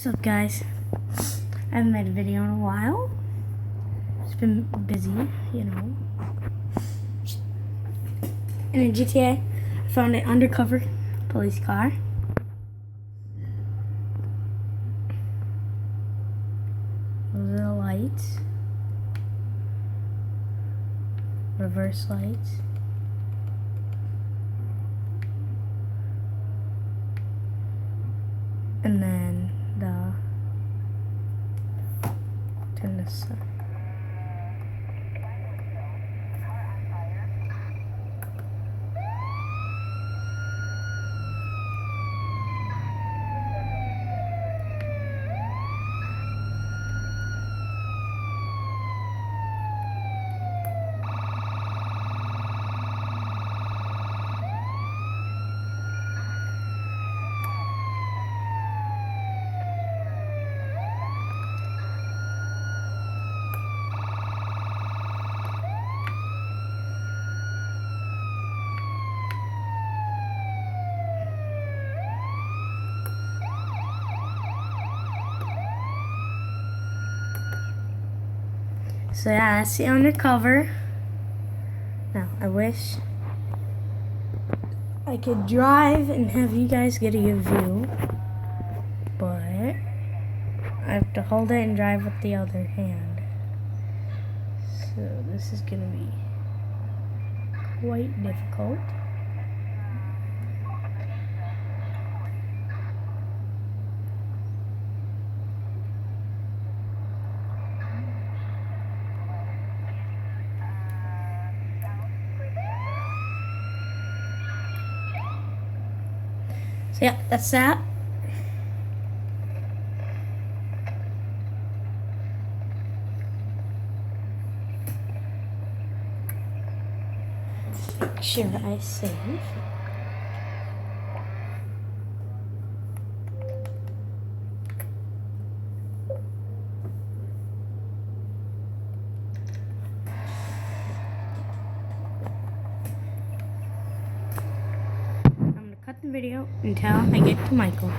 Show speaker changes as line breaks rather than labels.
What's up, guys? I haven't made a video in a while. It's been busy, you know. And in GTA, I found an undercover police car. Those are the lights. Reverse lights. And then turn this up. So yeah, that's the Undercover. Now, I wish I could drive and have you guys get a good view, but I have to hold it and drive with the other hand. So this is gonna be quite difficult. So yeah, that's that. Make sure I save. I'm gonna cut the video until I get to Michael.